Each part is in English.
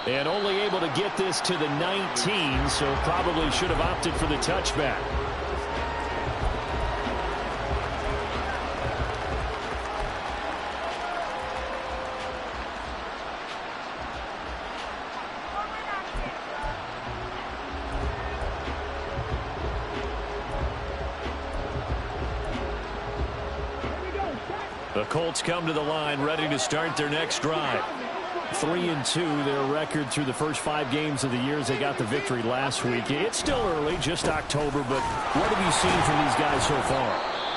And only able to get this to the 19, so probably should have opted for the touchback. The Colts come to the line, ready to start their next drive. 3-2, their record through the first 5 games of the year as they got the victory last week. It's still early, just October, but what have you seen from these guys so far?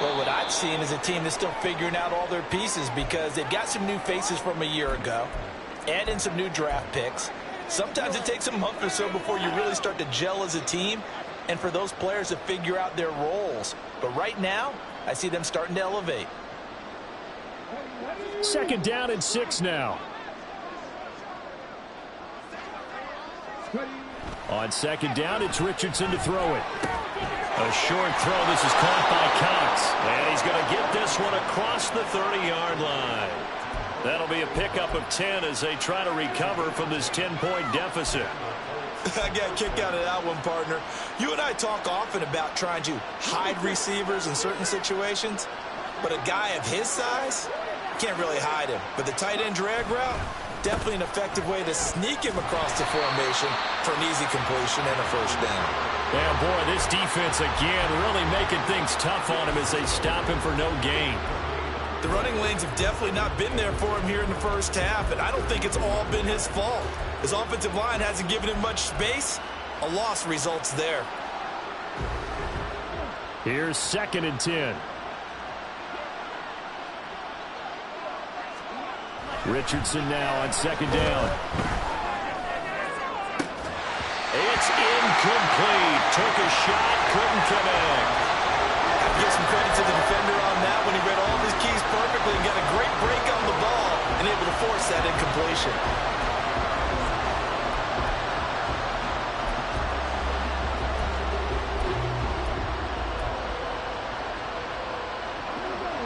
Well, what I've seen is a team that's still figuring out all their pieces because they've got some new faces from a year ago, add in some new draft picks. Sometimes it takes a month or so before you really start to gel as a team and for those players to figure out their roles. But right now, I see them starting to elevate. 2nd down and 6 now. On 2nd down, it's Richardson to throw it. A short throw. This is caught by Cox. And he's going to get this one across the 30-yard line. That'll be a pickup of 10 as they try to recover from this 10-point deficit. I got a kick out of that one, partner. You and I talk often about trying to hide receivers in certain situations. But a guy of his size, can't really hide him. But the tight end drag route, definitely an effective way to sneak him across the formation for an easy completion and a first down. Yeah, boy, this defense again really making things tough on him as they stop him for no gain. The running lanes have definitely not been there for him here in the first half, and I don't think it's all been his fault. His offensive line hasn't given him much space. A loss results there. Here's 2nd and 10. Richardson now on 2nd down. It's incomplete. Took a shot, couldn't connect. Give some credit to the defender on that when he read all of his keys perfectly and got a great break on the ball and able to force that incompletion.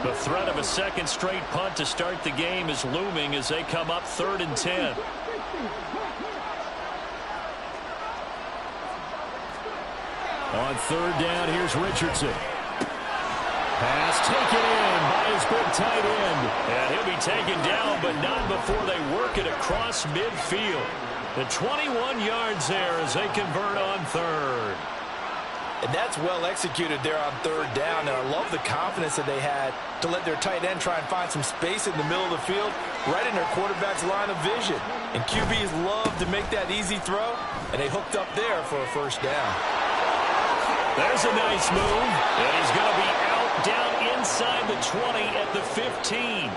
The threat of a second straight punt to start the game is looming as they come up 3rd and 10. On 3rd down, here's Richardson. Pass taken in by his big tight end. And he'll be taken down, but not before they work it across midfield. The 21 yards there as they convert on 3rd. And that's well executed there on 3rd down. And I love the confidence that they had to let their tight end try and find some space in the middle of the field, right in their quarterback's line of vision. And QBs love to make that easy throw, and they hooked up there for a first down. There's a nice move, and he's going to be out down inside the 20 at the 15.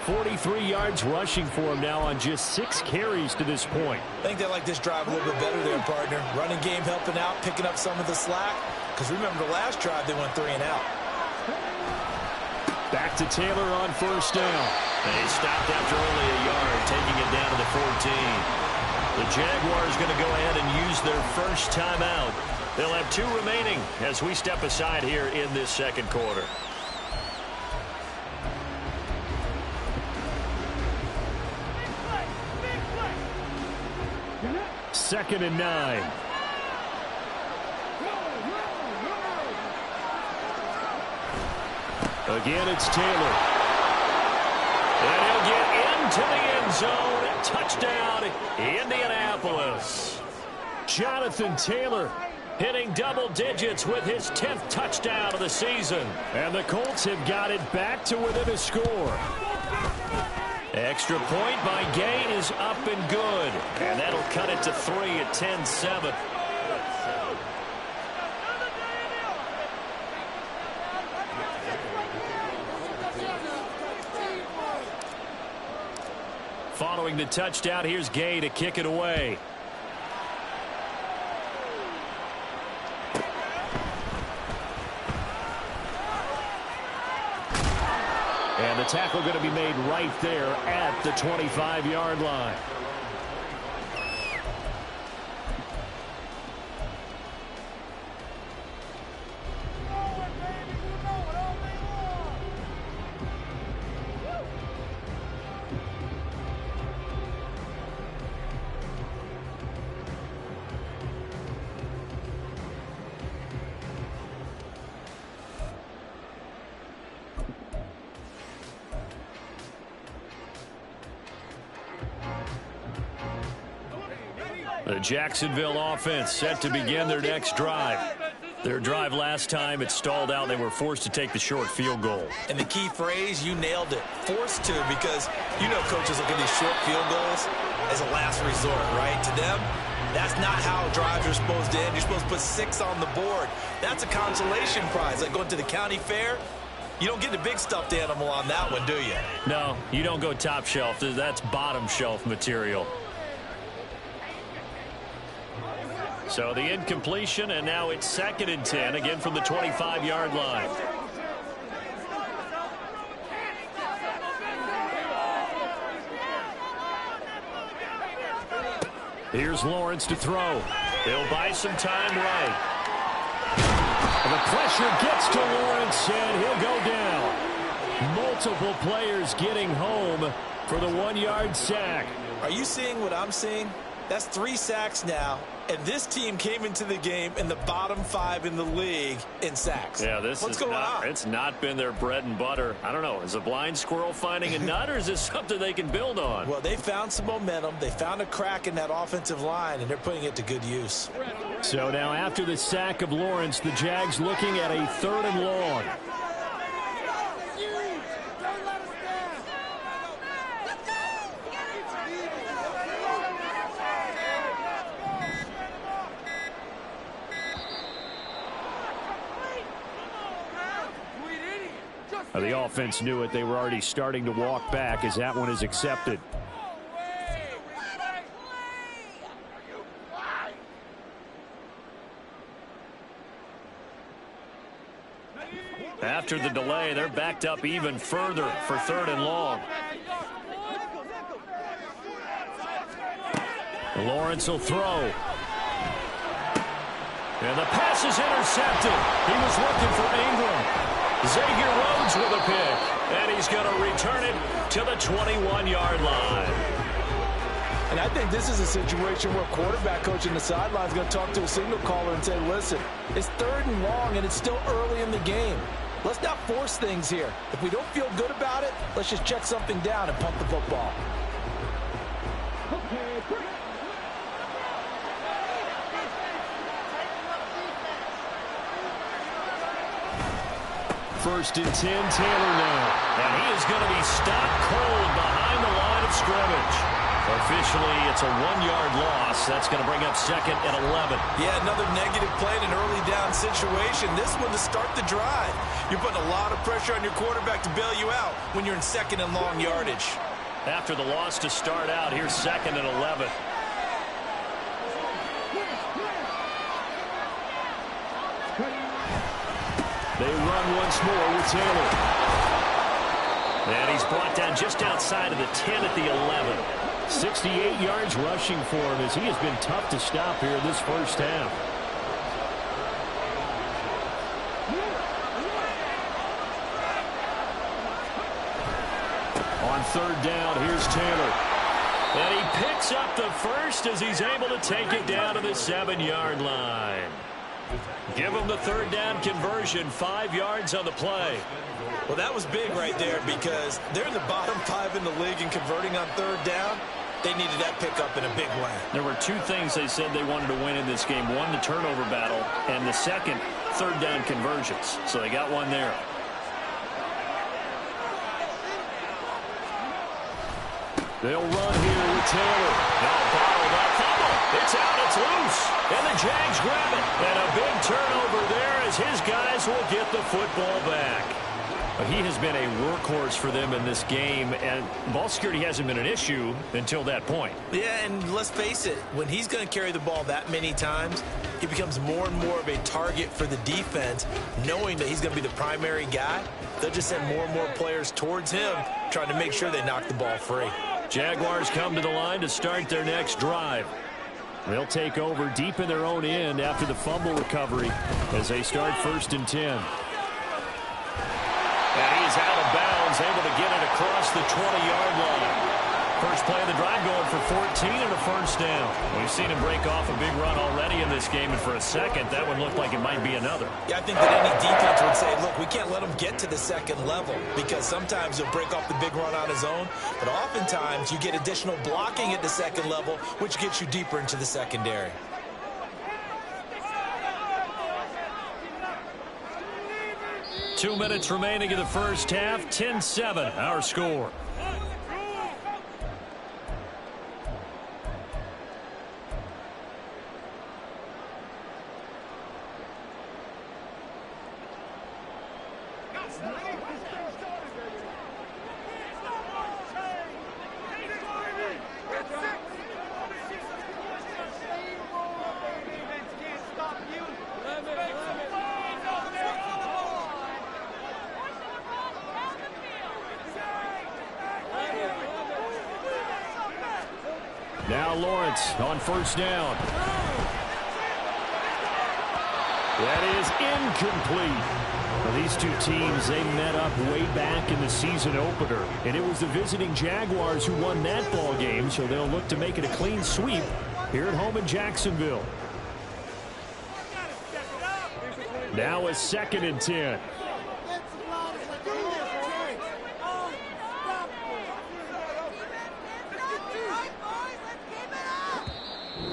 43 yards rushing for him now on just 6 carries to this point. I think they like this drive a little bit better there, partner. Running game helping out, picking up some of the slack. Because remember the last drive, they went 3 and out. Back to Taylor on 1st down. And he stopped after only a yard, taking it down to the 14. The Jaguars going to go ahead and use their first timeout. They'll have 2 remaining as we step aside here in this 2nd quarter. Second and 9. Again, it's Taylor. And he'll get into the end zone. Touchdown, Indianapolis. Jonathan Taylor hitting double digits with his 10th touchdown of the season. And the Colts have got it back to within a score. Extra point by Gay is up and good. And that'll cut it to 3 at 10-7. Following the touchdown, here's Gay to kick it away. And the tackle going to be made right there at the 25-yard line. The Jacksonville offense set to begin their next drive. Their drive last time, it stalled out. They were forced to take the short field goal. And the key phrase, you nailed it, forced to, because you know coaches look at these short field goals as a last resort, right? To them, that's not how drives are supposed to end. You're supposed to put 6 on the board. That's a consolation prize. Like going to the county fair, you don't get the big stuffed animal on that one, do you? No, you don't go top shelf. That's bottom shelf material. So the incompletion, and now it's 2nd and 10, again from the 25-yard line. Here's Lawrence to throw. He'll buy some time right. And the pressure gets to Lawrence, and he'll go down. Multiple players getting home for the 1-yard sack. Are you seeing what I'm seeing? That's 3 sacks now, and this team came into the game in the bottom 5 in the league in sacks. Yeah, What's going on? It's not been their bread and butter. I don't know. Is a blind squirrel finding a nut, or is this something they can build on? Well, they found some momentum. They found a crack in that offensive line, and they're putting it to good use. So now after the sack of Lawrence, the Jags looking at a 3rd and long. The offense knew it. They were already starting to walk back as that one is accepted. After the delay, they're backed up even further for 3rd and long. Lawrence will throw. And the pass is intercepted. He was looking for Ingram. Xavier Rhodes with a pick, and he's going to return it to the 21-yard line. And I think this is a situation where quarterback coach on the sideline is going to talk to a signal caller and say, listen, it's 3rd and long, and it's still early in the game. Let's not force things here. If we don't feel good about it, let's just check something down and pump the football. First and 10, Taylor now. And he is going to be stopped cold behind the line of scrimmage. Officially, it's a 1-yard loss. That's going to bring up 2nd and 11. Yeah, another negative play in an early down situation. This one to start the drive. You're putting a lot of pressure on your quarterback to bail you out when you're in 2nd and long yardage. After the loss to start out, here's 2nd and 11. They run once more with Taylor. And he's brought down just outside of the 10 at the 11. 68 yards rushing for him as he has been tough to stop here this first half. On 3rd down, here's Taylor. And he picks up the first as he's able to take it down to the 7-yard line. Give them the 3rd down conversion, 5 yards on the play. Well, that was big right there because they're in the bottom 5 in the league in converting on 3rd down. They needed that pickup in a big way. There were 2 things they said they wanted to win in this game. One, the turnover battle, and the second, 3rd down conversions. So they got one there. They'll run here with Taylor. Now bottled up. Fumble. It's out. It's loose. And the Jags grab it. And a big turnover there as his guys will get the football back. He has been a workhorse for them in this game, and ball security hasn't been an issue until that point. Yeah, and let's face it, when he's going to carry the ball that many times, he becomes more and more of a target for the defense, knowing that he's going to be the primary guy. They'll just send more and more players towards him, trying to make sure they knock the ball free. Jaguars come to the line to start their next drive. They'll take over deep in their own end after the fumble recovery as they start 1st and 10. And he's out of bounds, able to get it across the 20-yard line. First play of the drive going for 14 and a first down. We've seen him break off a big run already in this game, and for a second, that one looked like it might be another. Yeah, I think that any defense would say, look, we can't let him get to the second level because sometimes he'll break off the big run on his own, but oftentimes you get additional blocking at the second level, which gets you deeper into the secondary. Two minutes remaining in the first half, 10-7, our score. Now Lawrence on first down. That is incomplete. Well, these two teams, they met up way back in the season opener, and it was the visiting Jaguars who won that ball game, so they'll look to make it a clean sweep here at home in Jacksonville. Now a 2nd and 10.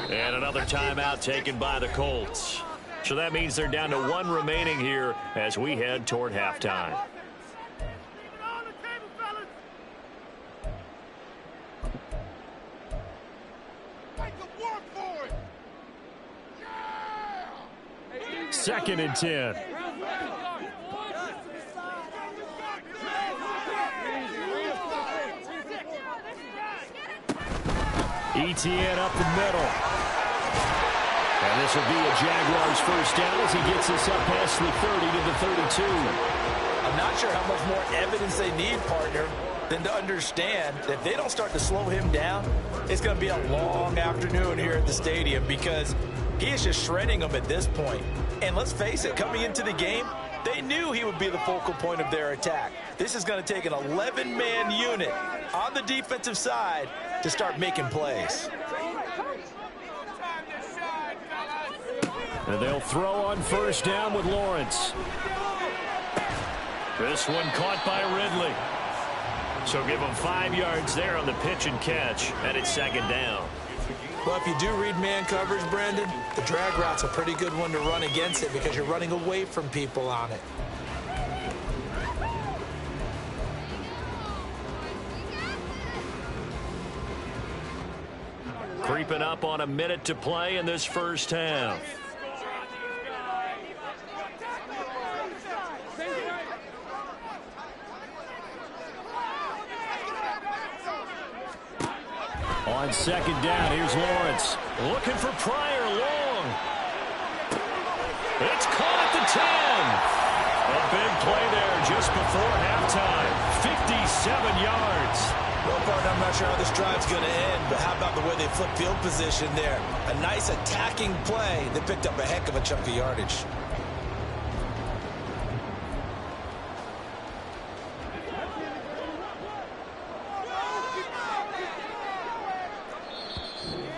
And another timeout taken by the Colts. So that means they're down to 1 remaining here as we head toward halftime. Second and 10. ETN up the middle. And this will be a Jaguars first down as he gets this up past the 30 to the 32. I'm not sure how much more evidence they need, partner, than to understand that if they don't start to slow him down, it's going to be a long afternoon here at the stadium because he is just shredding them at this point. And let's face it, coming into the game, they knew he would be the focal point of their attack. This is going to take an 11-man unit on the defensive side to start making plays. And they'll throw on first down with Lawrence. This one caught by Ridley. So give him 5 yards there on the pitch and catch, and it's 2nd down. Well, if you do read man coverage, Brandon, the drag route's a pretty good one to run against it because you're running away from people on it. Creeping up on a minute to play in this first half. On 2nd down, here's Lawrence. Looking for Pryor long. It's caught at the 10. A big play there just before halftime. 57 yards. Well, partner, I'm not sure how this drive's going to end, but how about the way they flip field position there? A nice attacking play that picked up a heck of a chunk of yardage.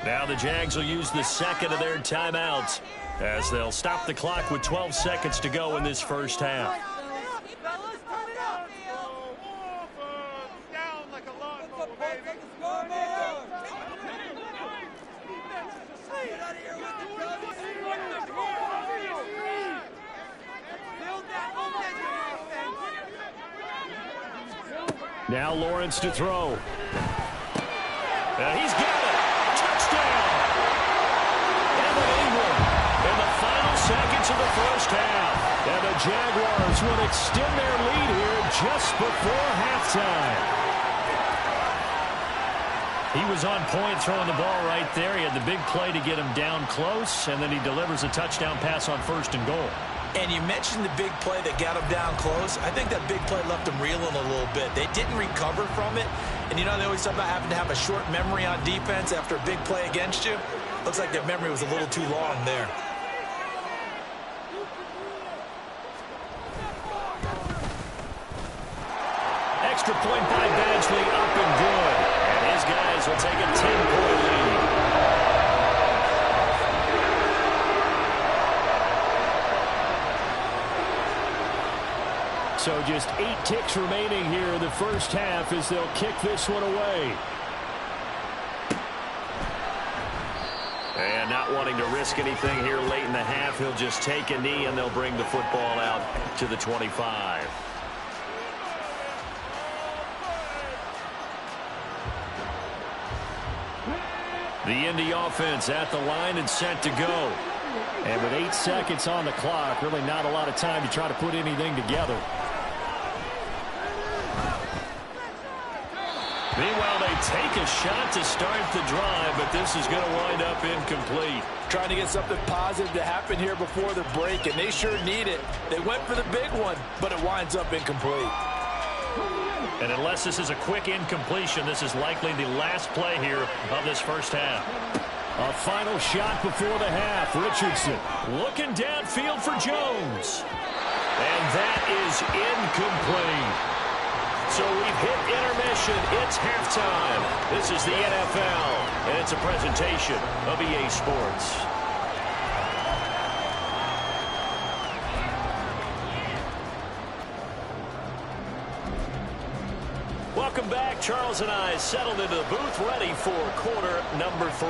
Now the Jags will use the 2nd of their timeouts as they'll stop the clock with 12 seconds to go in this first half. Now Lawrence to throw. He's got it. Touchdown. Evan Ingram in the final seconds of the first half. And the Jaguars will extend their lead here just before halftime. He was on point throwing the ball right there. He had the big play to get him down close, and then he delivers a touchdown pass on 1st and goal. And you mentioned the big play that got him down close. I think that big play left him reeling a little bit. They didn't recover from it. And you know, they always talk about having to have a short memory on defense after a big play against you. Looks like their memory was a little too long there. Extra point by Badgley, up and good. And his guy Eagles will take a 10-point lead. So just 8 ticks remaining here in the first half as they'll kick this one away. And not wanting to risk anything here late in the half, he'll just take a knee and they'll bring the football out to the 25. The Indy offense at the line and set to go. And with 8 seconds on the clock, really not a lot of time to try to put anything together. Meanwhile, they take a shot to start the drive, but this is going to wind up incomplete. Trying to get something positive to happen here before the break, and they sure need it. They went for the big one, but it winds up incomplete. And unless this is a quick incompletion, this is likely the last play here of this first half. A final shot before the half. Richardson looking downfield for Jones. And that is incomplete. So we've hit intermission. It's halftime. This is the NFL, and it's a presentation of EA Sports. Welcome back. Charles and I settled into the booth, ready for quarter number 3.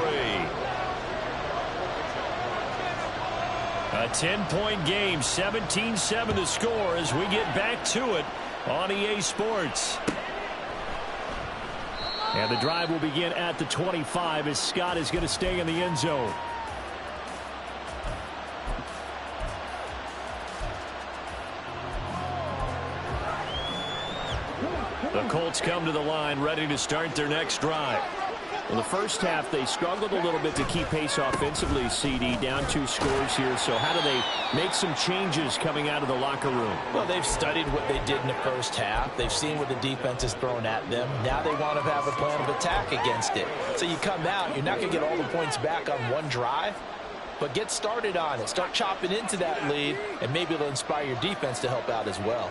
A 10-point game, 17-7 the score as we get back to it on EA Sports. And the drive will begin at the 25 as Scott is going to stay in the end zone. The Colts come to the line ready to start their next drive. In the first half, they struggled a little bit to keep pace offensively, CD, down 2 scores here. So how do they make some changes coming out of the locker room? Well, they've studied what they did in the first half. They've seen what the defense has thrown at them. Now they want to have a plan of attack against it. So you come out, you're not going to get all the points back on one drive, but get started on it. Start chopping into that lead, and maybe it'll inspire your defense to help out as well.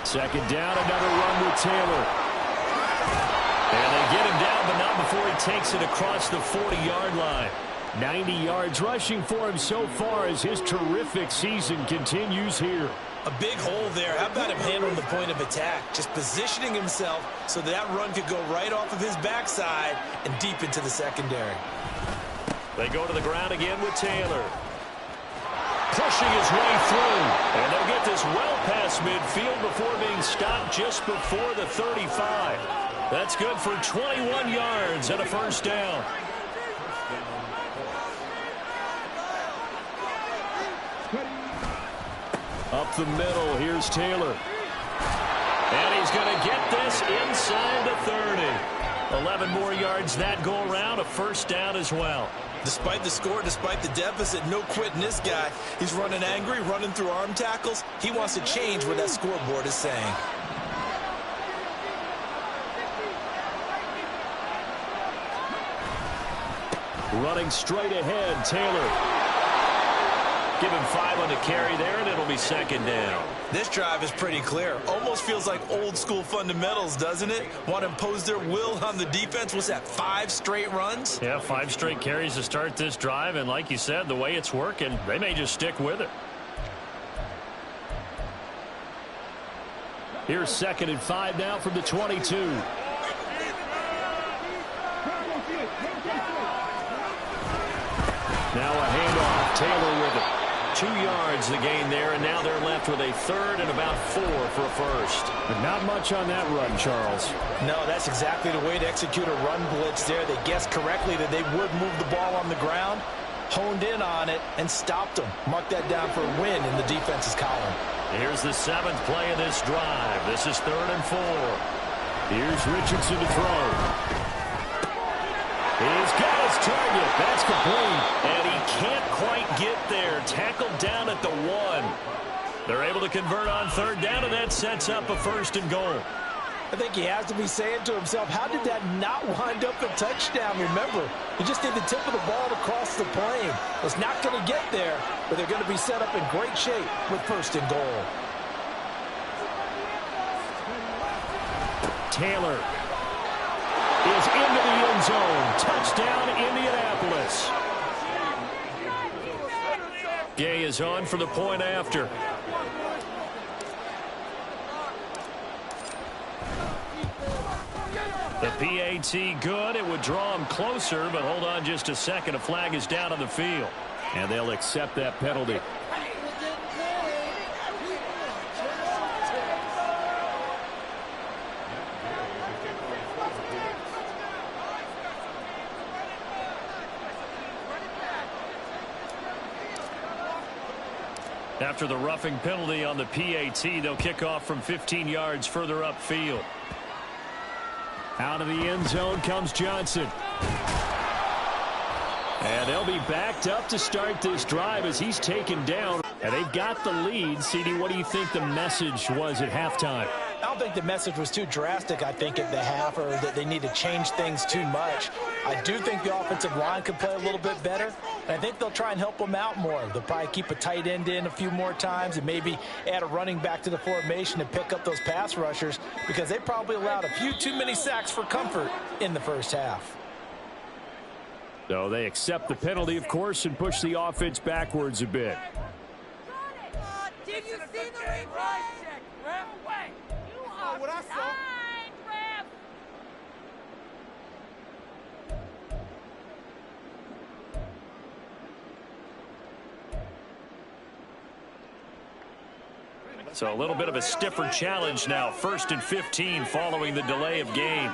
Second down, another run with Taylor. And they get him down, but not before he takes it across the 40-yard line. 90 yards rushing for him so far as his terrific season continues here. A big hole there. How about him handling the point of attack? Just positioning himself so that run could go right off of his backside and deep into the secondary. They go to the ground again with Taylor. Pushing his way through. And they'll get this well past midfield before being stopped just before the 35. That's good for 21 yards and a first down. Up the middle, here's Taylor. And he's going to get this inside the 30. 11 more yards that go around, a first down as well. Despite the score, despite the deficit, no quitting this guy. He's running angry, running through arm tackles. He wants to change what that scoreboard is saying. Running straight ahead, Taylor. Give him 5 on the carry there, and it'll be second down. This drive is pretty clear. Almost feels like old school fundamentals, doesn't it? Want to impose their will on the defense. What's that, 5 straight runs? Yeah, 5 straight carries to start this drive, and like you said, the way it's working, they may just stick with it. Here's second and 5 now from the 22. Now a handoff, Taylor with it. 2 yards the gain there, and now they're left with a third and about 4 for a first. But not much on that run, Charles. No, that's exactly the way to execute a run blitz there. They guessed correctly that they would move the ball on the ground, honed in on it, and stopped them. Mark that down for a win in the defense's column. Here's the 7th play of this drive. This is 3rd and 4. Here's Richardson to throw. He's got his target. That's complete. And he can't quite get there. Tackled down at the 1. They're able to convert on 3rd down, and that sets up a 1st and goal. I think he has to be saying to himself, how did that not wind up a touchdown? Remember, you just need the tip of the ball to cross the plane. It's not going to get there, but they're going to be set up in great shape with 1st and goal. Taylor is into the end zone. Touchdown, Indianapolis. Gay is on for the point after. The PAT good. It would draw him closer, but hold on just a second. A flag is down on the field. And they'll accept that penalty. After the roughing penalty on the PAT, they'll kick off from 15 yards further upfield. Out of the end zone comes Johnson. And they'll be backed up to start this drive as he's taken down. And they've got the lead. CD, what do you think the message was at halftime? I don't think the message was too drastic, I think, at the half, or that they need to change things too much. I do think the offensive line could play a little bit better, and I think they'll try and help them out more. They'll probably keep a tight end in a few more times and maybe add a running back to the formation and pick up those pass rushers, because they probably allowed a few too many sacks for comfort in the first half. So they accept the penalty, of course, and push the offense backwards a bit. Did you see the replay? What I saw. So a little bit of a stiffer challenge now. 1st and 15 following the delay of game.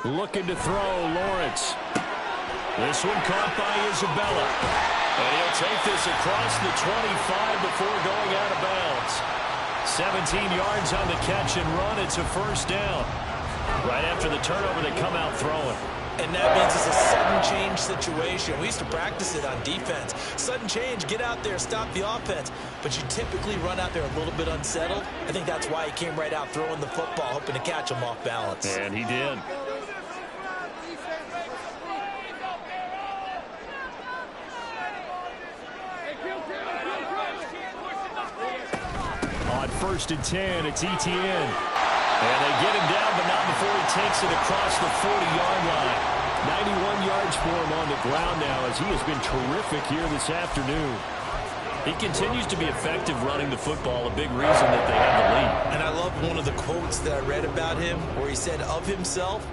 Looking to throw, Lawrence. This one caught by Isabella. And he'll take this across the 25 before going out of bounds. 17 yards on the catch and run. It's a first down. Right after the turnover, they come out throwing. And that means it's a sudden change situation. We used to practice it on defense. Sudden change, get out there, stop the offense. But you typically run out there a little bit unsettled. I think that's why he came right out throwing the football, hoping to catch him off balance. And he did. On 1st and 10, it's Etienne. And they get him down, but not before he takes it across the 40-yard line. 91 yards for him on the ground now, as he has been terrific here this afternoon. He continues to be effective running the football, a big reason that they have the lead. And I love one of the quotes that I read about him where he said of himself,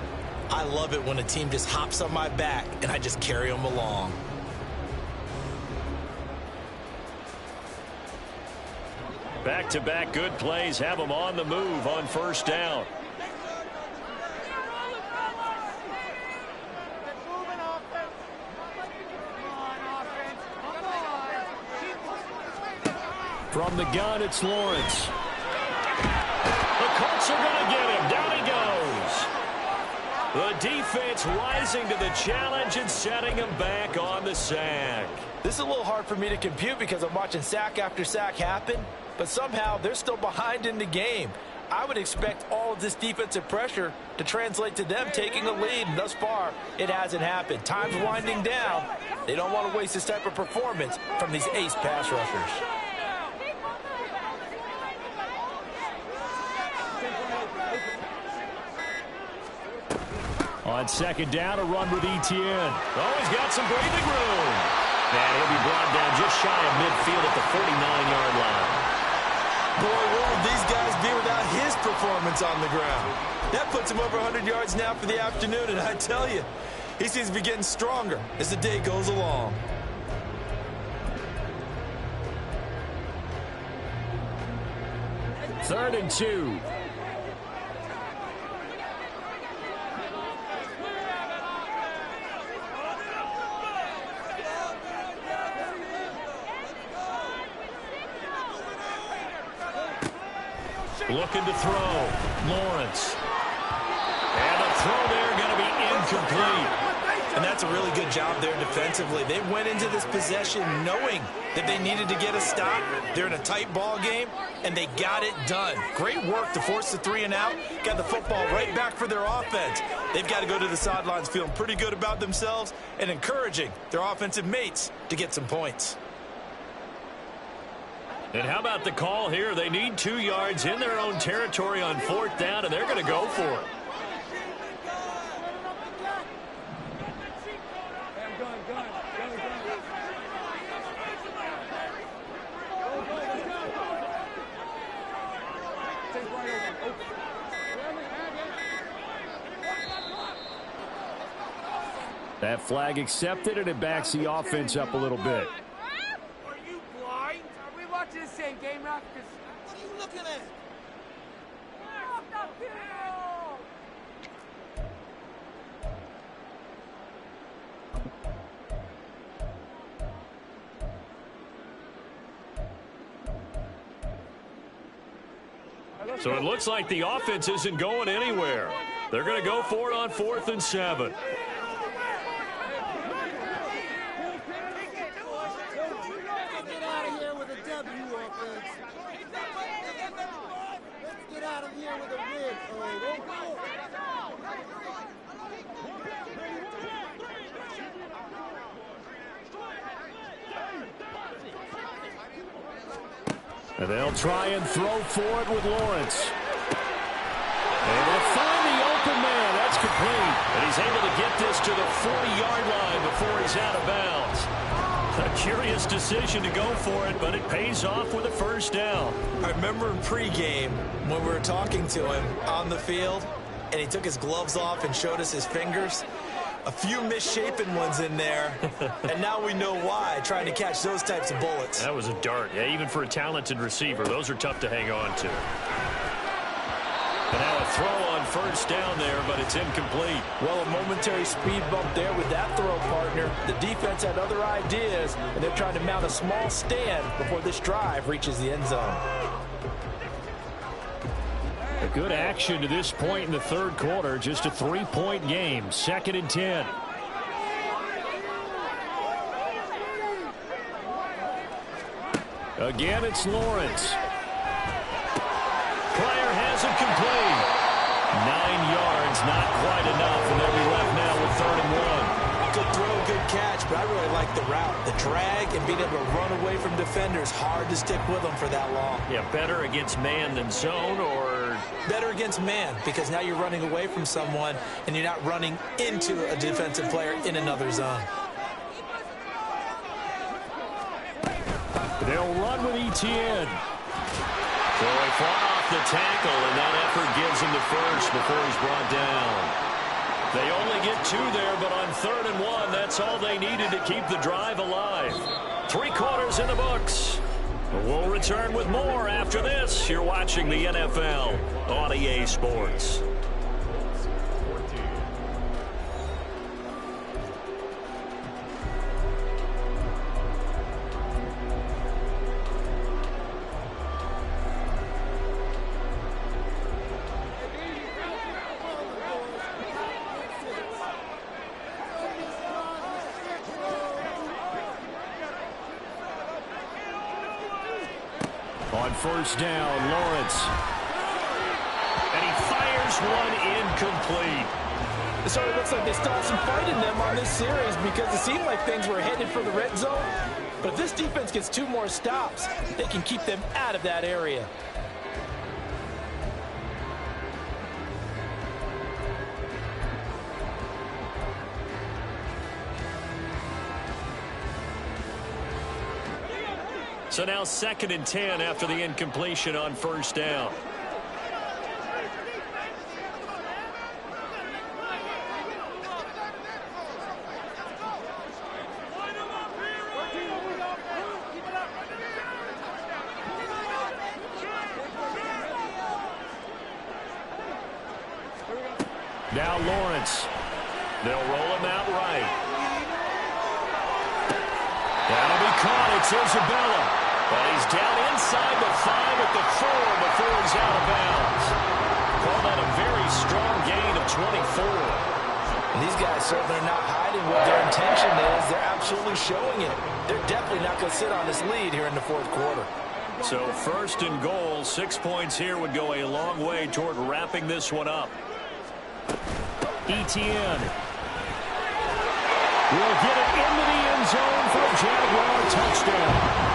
"I love it when a team just hops on my back and I just carry them along." Back-to-back good plays have them on the move on 1st down. From the gun, it's Lawrence. The Colts are going to get him. Down he goes. The defense rising to the challenge and setting him back on the sack. This is a little hard for me to compute because I'm watching sack after sack happen, but somehow they're still behind in the game. I would expect all of this defensive pressure to translate to them taking a lead, and thus far, it hasn't happened. Time's winding down. They don't want to waste this type of performance from these ace pass rushers. On 2nd down, a run with Etienne. Oh, he's got some breathing room. And he'll be brought down just shy of midfield at the 49-yard line. Boy, what would these guys be without his performance on the ground? That puts him over 100 yards now for the afternoon, and I tell you, he seems to be getting stronger as the day goes along. Third and 2. Looking to throw. Lawrence. And the throw there going to be incomplete. And that's a really good job there defensively. They went into this possession knowing that they needed to get a stop. They're in a tight ball game, and they got it done. Great work to force the 3 and out. Got the football right back for their offense. They've got to go to the sidelines feeling pretty good about themselves and encouraging their offensive mates to get some points. And how about the call here? They need 2 yards in their own territory on 4th down, and they're going to go for it. That flag accepted, and it backs the offense up a little bit. Are you blind? Are we watching the same game, Ralph? What are you looking at? So it looks like the offense isn't going anywhere. They're going to go for it on 4th and 7. And they'll try and throw for it with Lawrence. Able to find the open man. That's complete. And he's able to get this to the 40-yard line before he's out of bounds. A curious decision to go for it, but it pays off with a 1st down. I remember in pregame when we were talking to him on the field, and he took his gloves off and showed us his fingers. A few misshapen ones in there, and now we know why, trying to catch those types of bullets. That was a dart. Yeah, even for a talented receiver, those are tough to hang on to. And now a throw on 1st down there, but it's incomplete. Well, a momentary speed bump there with that throw, partner. The defense had other ideas, and they're trying to mount a small stand before this drive reaches the end zone. A good action to this point in the 3rd quarter. Just a 3-point game. 2nd and 10. Again, it's Lawrence. Pryor has it complete. 9 yards, not quite enough, and they'll be left now with 3rd and 1. Good throw, good catch, but I really like the route. The drag and being able to run away from defenders, hard to stick with them for that long. Yeah, better against man than zone, or better against man, because now you're running away from someone and you're not running into a defensive player in another zone. They'll run with Etienne. So they fought off the tackle, and that effort gives him the 1st before he's brought down. They only get 2 there, but on 3rd and 1, that's all they needed to keep the drive alive. 3 quarters in the books. We'll return with more after this. You're watching the NFL on EA Sports. On 1st down, Lawrence. And he fires one incomplete. So it looks like they still have some fight in them on this series because it seemed like things were headed for the red zone. But if this defense gets 2 more stops, they can keep them out of that area. So now 2nd and 10 after the incompletion on 1st down. Now Lawrence. They'll roll him out right. That'll be caught. It's Isabella. But he's down inside the 5 at the 4 before he's out of bounds. Call that a very strong gain of 24. And these guys certainly are not hiding what their intention is. They're absolutely showing it. They're definitely not going to sit on this lead here in the 4th quarter. So 1st and goal, 6 points here would go a long way toward wrapping this one up. Etienne will get it into the end zone for a Jaguar touchdown.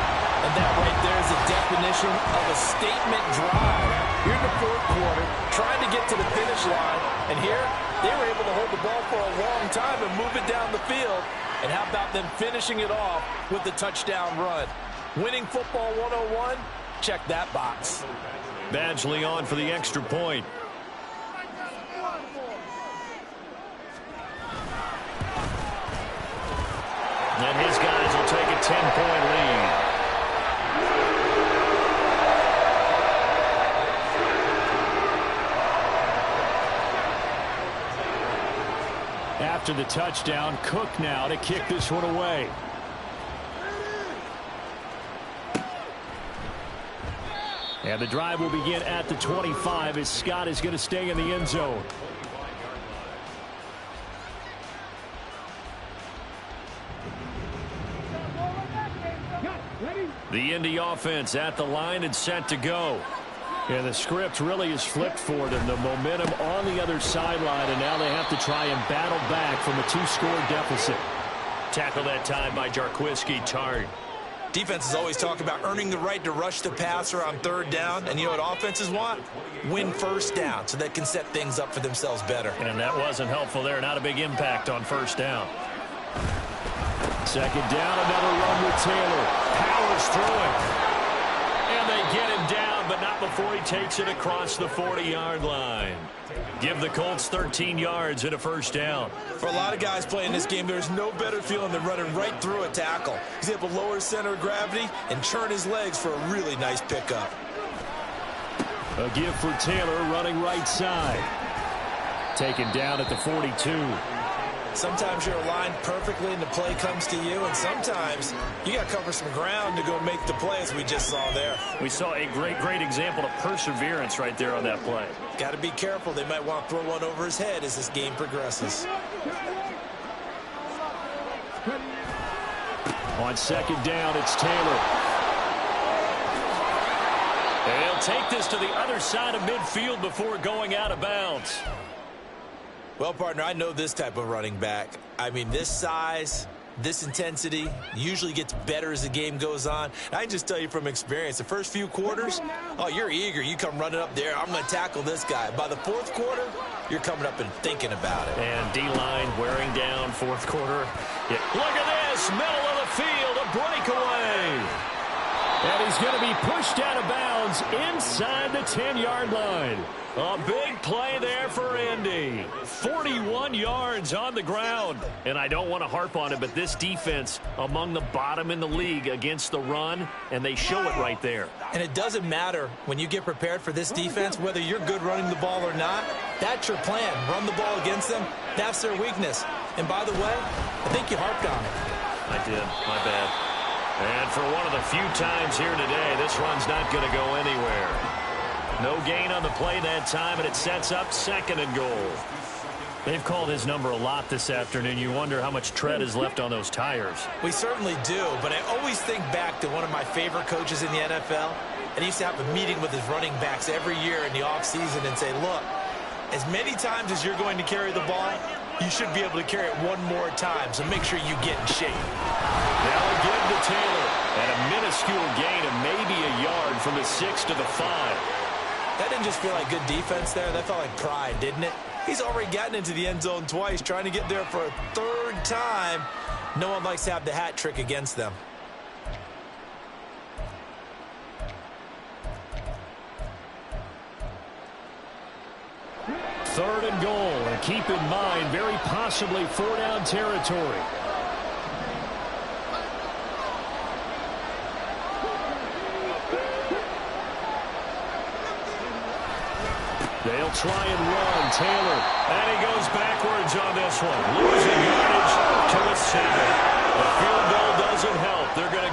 And that right there is a definite definition of a statement drive. Here in the fourth quarter, trying to get to the finish line, and here they were able to hold the ball for a long time and move it down the field. And how about them finishing it off with the touchdown run? Winning football 101, check that box. Badgley on for the extra point. And his guys will take a 10-point lead. After the touchdown, Cook now to kick this one away. And the drive will begin at the 25 as Scott is going to stay in the end zone. The Indy offense at the line and set to go. And the script really is flipped for them. The momentum on the other sideline, and now they have to try and battle back from a 2-score deficit. Tackle that time by Jarquiski Tartt. Defenses always talk about earning the right to rush the passer on third down. And you know what offenses want? Win first down so they can set things up for themselves better. And that wasn't helpful there. Not a big impact on first down. Second down, another run with Taylor. Powers through it. And they get him down, but not before he takes it across the 40-yard line. Give the Colts 13 yards and a first down. For a lot of guys playing this game, there's no better feeling than running right through a tackle. He's able to lower his center of gravity and churn his legs for a really nice pickup. A give for Taylor running right side. Taken down at the 42. Sometimes you're aligned perfectly and the play comes to you, and sometimes you got to cover some ground to go make the play, as we just saw there. We saw a great example of perseverance right there on that play. Got to be careful. They might want to throw one over his head as this game progresses. On second down, it's Taylor. And he'll take this to the other side of midfield before going out of bounds. Well, partner, I know this type of running back. I mean, this size, this intensity usually gets better as the game goes on. And I can just tell you from experience, the first few quarters, oh, you're eager. You come running up there, I'm going to tackle this guy. By the fourth quarter, you're coming up and thinking about it. And D-line wearing down fourth quarter. Yeah. Look at this, middle of the field, a breakaway. And he's going to be pushed out of bounds inside the 10-yard line. A big play there for Indy. 41 yards on the ground. And I don't want to harp on it, but this defense among the bottom in the league against the run, and they show it right there. And it doesn't matter when you get prepared for this defense, whether you're good running the ball or not. That's your plan. Run the ball against them. That's their weakness. And by the way, I think you harped on it. I did. My bad. And for one of the few times here today, this run's not going to go anywhere. No gain on the play that time, and it sets up second and goal. They've called his number a lot this afternoon. You wonder how much tread is left on those tires. We certainly do, but I always think back to one of my favorite coaches in the NFL. And he used to have a meeting with his running backs every year in the offseason and say, look, as many times as you're going to carry the ball, you should be able to carry it one more time, so make sure you get in shape. Now a give to Taylor, and a minuscule gain of maybe a yard from the 6 to the 5. That didn't just feel like good defense there. That felt like pride, didn't it? He's already gotten into the end zone twice, trying to get there for a third time. No one likes to have the hat trick against them. Third and goal, and keep in mind, very possibly 4-down territory. They'll try and run. Taylor, and he goes backwards on this one. Losing yardage to the 7. The field goal doesn't help. They're going to